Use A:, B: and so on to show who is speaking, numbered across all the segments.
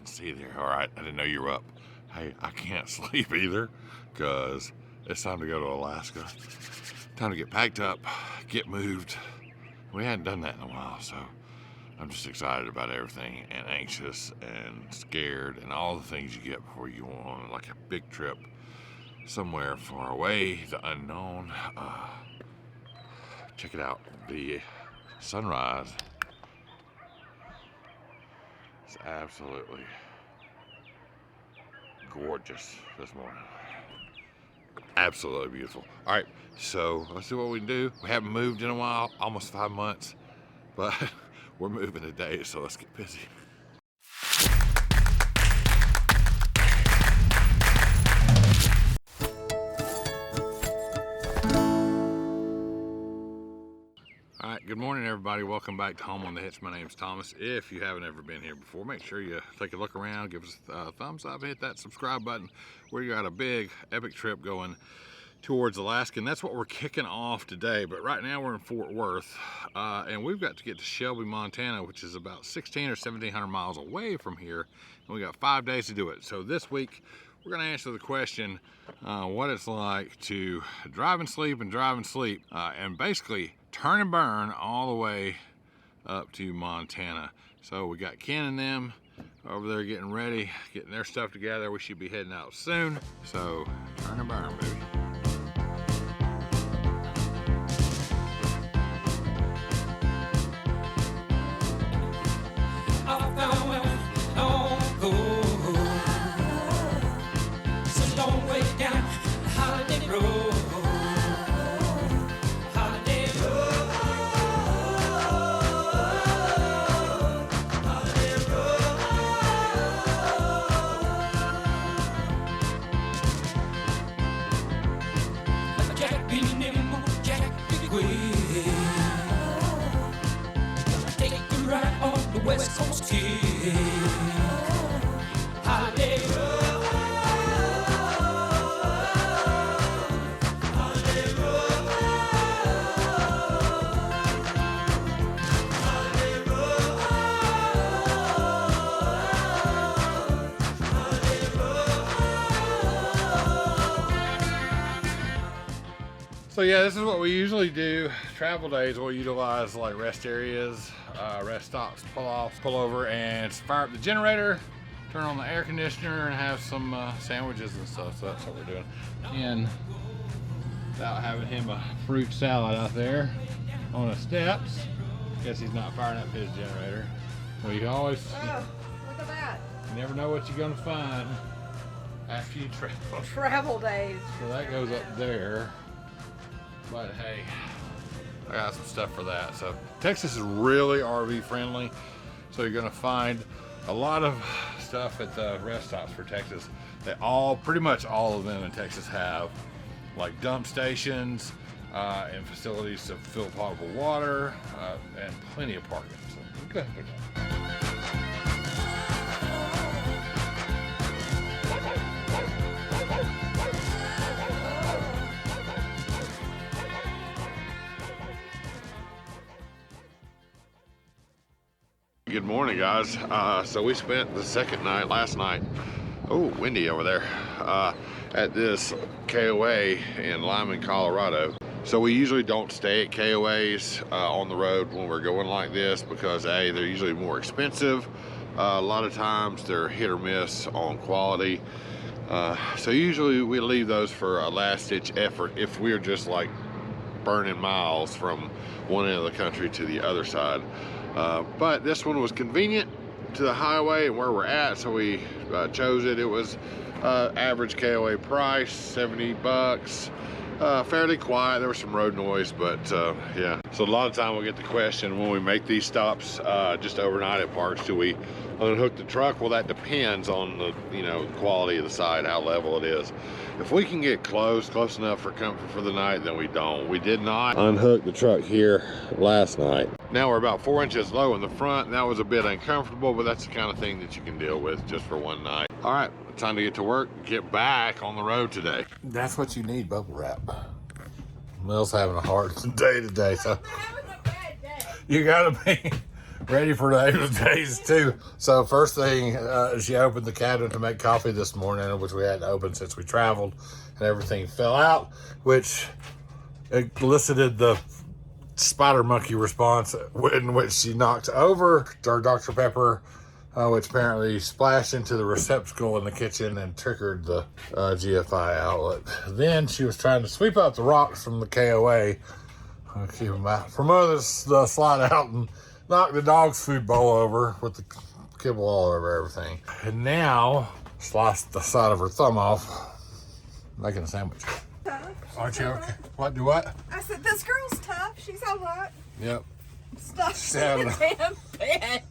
A: see there. All right, I didn't know you were up. Hey, I can't sleep either because it's time to go to Alaska. Time to get packed up, get moved. We hadn't done that in a while, so I'm just excited about everything and anxious and scared and all the things you get before you go on like a big trip somewhere far away, the unknown. Check it out, the sunrise. It's absolutely gorgeous this morning. Absolutely beautiful. All right, so let's see what we can do. We haven't moved in a while, almost 5 months, but we're moving today, so let's get busy. All right, good morning everybody. Welcome back to Home on the Hitch. My name's Thomas. If you haven't ever been here before, make sure you take a look around, give us a thumbs up, hit that subscribe button. We got a big epic trip going towards Alaska, and that's what we're kicking off today. But right now we're in Fort Worth, and we've got to get to Shelby, Montana, which is about 16 or 1700 miles away from here, and we got 5 days to do it. So this week we're going to answer the question what it's like to drive and sleep and basically turn and burn all the way up to Montana. So we got Ken and them over there getting ready, getting their stuff together. We should be heading out soon. So turn and burn, baby.
B: West Coast kid. Holiday road. Holiday road. Holiday road. Holiday road.
A: So yeah, this is what we usually do. Travel days, we'll utilize like rest areas, rest stops, pull over, and fire up the generator, turn on the air conditioner, and have some sandwiches and stuff. So that's what we're doing. And without having him a fruit salad out there on the steps, guess he's not firing up his generator. Well, you always,
C: oh, look at that.
A: you never know what you're gonna find after you travel.
C: Travel days.
A: So that goes up there. But hey, I got some stuff for that. So Texas is really RV friendly. So you're gonna find a lot of stuff at the rest stops for Texas. They all, pretty much all of them in Texas have like dump stations and facilities to fill potable water and plenty of parking. So go ahead. Good morning, guys. So we spent the second night, last night, oh, windy over there, at this KOA in Limon, Colorado. So we usually don't stay at KOAs on the road when we're going like this because A, they're usually more expensive. A lot of times they're hit or miss on quality. So usually we leave those for a last-ditch effort if we're just like burning miles from one end of the country to the other side. But this one was convenient to the highway and where we're at, so we chose it. It was average KOA price, 70 bucks. Fairly quiet. There was some road noise, but yeah. So a lot of time we'll get the question when we make these stops just overnight at parks, do we unhook the truck? Well, that depends on the quality of the side, how level it is. If we can get close enough for comfort for the night, then we don't. We did not unhook the truck here last night. Now we're about 4 inches low in the front, and that was a bit uncomfortable, but that's the kind of thing that you can deal with just for one night. All right, time to get to work, get back on the road today. That's what you need, bubble wrap. Mel's having a hard day today, so you gotta be Ready for those days too. So first thing, she opened the cabinet to make coffee this morning, which we hadn't opened since we traveled, and everything fell out, which elicited the spider monkey response in which she knocked over our Dr. Pepper, which apparently splashed into the receptacle in the kitchen and triggered the GFI outlet. Then she was trying to sweep out the rocks from the KOA, keep them out, from others slide out, and knock the dog's food bowl over with the kibble all over everything. And now sliced the side of her thumb off, making a sandwich. Aren't you okay? What, do what?
C: I said, this girl's tough. She's all right.
A: Yep.
C: Stuck
A: She's
C: in
A: having
C: the damn bed.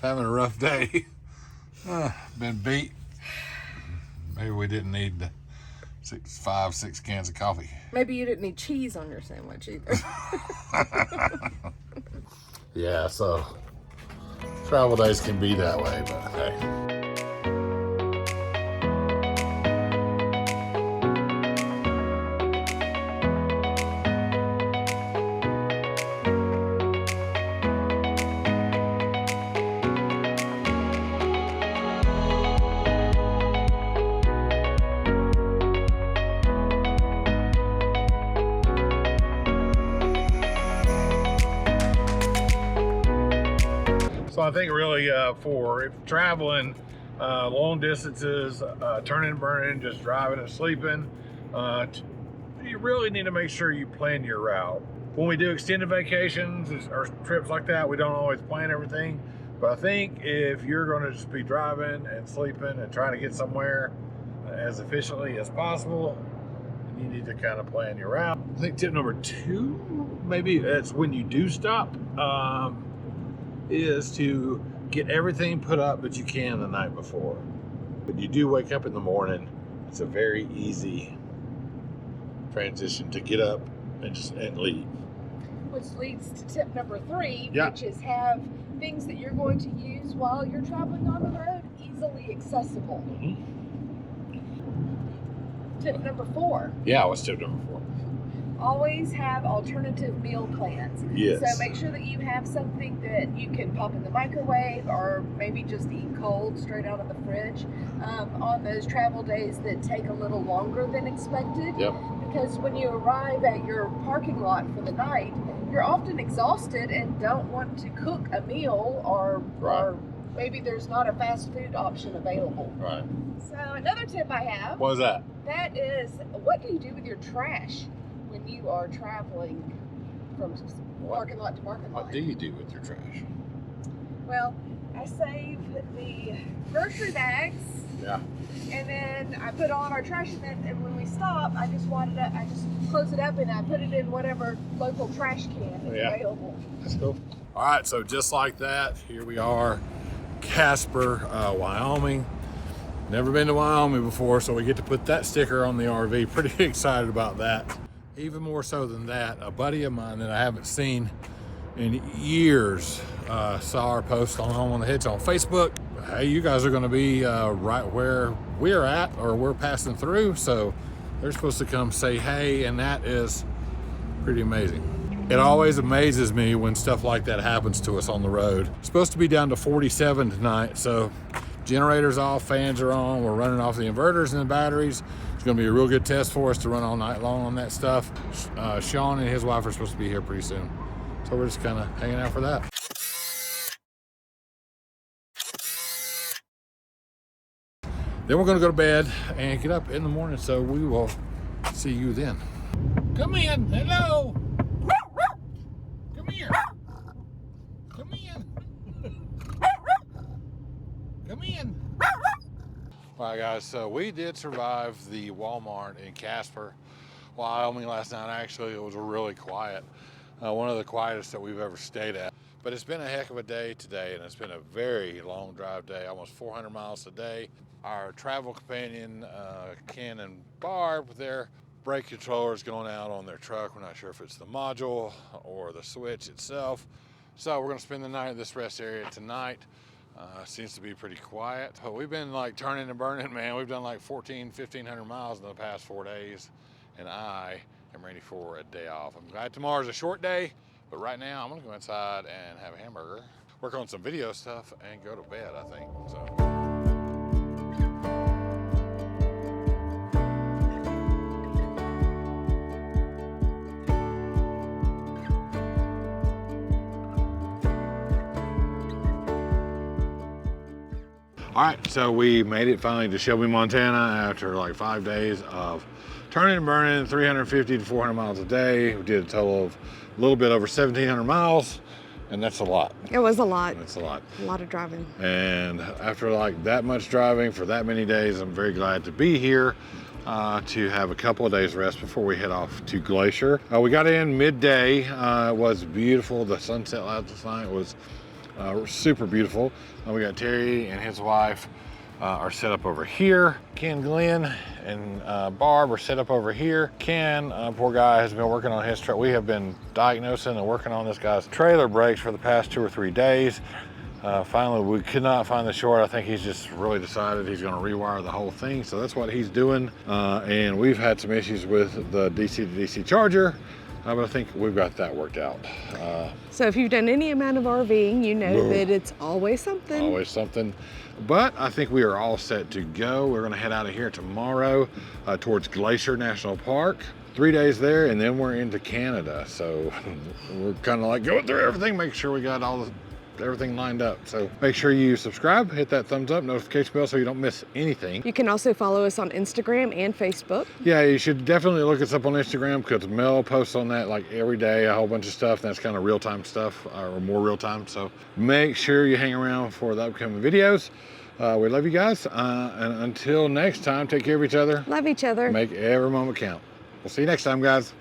A: Having a rough day. Been beat. Maybe we didn't need the 6 cans of coffee.
C: Maybe you didn't need cheese on your sandwich either.
A: Yeah, so travel days can be that way, but hey. So I think really for if traveling long distances, turning and burning, just driving and sleeping, you really need to make sure you plan your route. When we do extended vacations or trips like that, we don't always plan everything. But I think if you're going to just be driving and sleeping and trying to get somewhere as efficiently as possible, you need to kind of plan your route. I think tip number 2, maybe that's when you do stop, is to get everything put up that you can the night before. When you do wake up in the morning, it's a very easy transition to get up and leave.
C: Which leads to tip number 3,
A: Yeah.
C: which is have things that you're going to use while you're traveling on the road easily accessible.
A: Mm-hmm.
C: Tip number 4.
A: Yeah, what's tip number 4?
C: Always have alternative meal plans.
A: Yes.
C: So make sure that you have something that you can pop in the microwave or maybe just eat cold straight out of the fridge on those travel days that take a little longer than expected.
A: Yep.
C: Because when you arrive at your parking lot for the night, you're often exhausted and don't want to cook a meal or maybe there's not a fast food option available.
A: Right.
C: So another tip I have,
A: What is that?
C: that is, what do you do with your trash when you are traveling from parking lot to parking lot?
A: What do you do with your trash?
C: Well, I save the grocery bags,
A: Yeah.
C: and then I put all of our trash in it, and when we stop, I just wad it up, I just close it up, and I put it in whatever local trash can is available.
A: That's cool. All right, so just like that, here we are, Casper, Wyoming. Never been to Wyoming before, so we get to put that sticker on the RV. Pretty excited about that. Even more so than that, a buddy of mine that I haven't seen in years saw our post on Home on the Hitch on Facebook. Hey, you guys are going to be right where we're at, or we're passing through, so they're supposed to come say hey, and that is pretty amazing. It always amazes me when stuff like that happens to us on the road. It's supposed to be down to 47 tonight, so generators off, fans are on, we're running off the inverters and the batteries. It's going to be a real good test for us to run all night long on that stuff. Sean and his wife are supposed to be here pretty soon, so we're just kind of hanging out for that. Then we're going to go to bed and get up in the morning, so we will see you then. Come in, hello. Come here. Come in. Come in. All right, guys, so we did survive the Walmart in Casper, Wyoming last night. Actually, it was really quiet. One of the quietest that we've ever stayed at. But it's been a heck of a day today, and it's been a very long drive day, almost 400 miles a day. Our travel companion, Ken and Barb, their brake controller is going out on their truck. We're not sure if it's the module or the switch itself. So we're gonna spend the night at this rest area tonight. Seems to be pretty quiet. But we've been like turning and burning, man. We've done like 1,500 miles in the past 4 days, and I am ready for a day off. I'm glad tomorrow's a short day, But right now, I'm gonna go inside and have a hamburger, work on some video stuff, and go to bed, I think, so. All right, so we made it finally to Shelby, Montana after like 5 days of turning and burning 350 to 400 miles a day. We did a total of a little bit over 1,700 miles, and that's a lot.
D: It was a lot.
A: That's a lot.
D: A lot of driving.
A: And after like that much driving for that many days, I'm very glad to be here to have a couple of days rest before we head off to Glacier. We got in midday. It was beautiful. The sunset last night was super beautiful. We got Terry and his wife are set up over here. Ken, Glenn, and Barb are set up over here. Ken, poor guy, has been working on his truck. We have been diagnosing and working on this guy's trailer brakes for the past 2 or 3 days. Finally, we could not find the short. I think he's just really decided he's going to rewire the whole thing. So that's what he's doing. And we've had some issues with the DC to DC charger. But I think we've got that worked out.
D: So if you've done any amount of RVing, you know that it's always something.
A: Always something. But I think we are all set to go. We're gonna head out of here tomorrow towards Glacier National Park. 3 days there, and then we're into Canada. So we're kind of like going through everything, make sure we got everything lined up. So make sure you subscribe, hit that thumbs up, notification bell so you don't miss anything.
D: You can also follow us on Instagram and Facebook.
A: Yeah, you should definitely look us up on Instagram because Mel posts on that like every day, a whole bunch of stuff. That's kind of real-time stuff or more real-time. So make sure you hang around for the upcoming videos. We love you guys. And until next time, take care of each other.
D: Love each other.
A: Make every moment count. We'll see you next time, guys.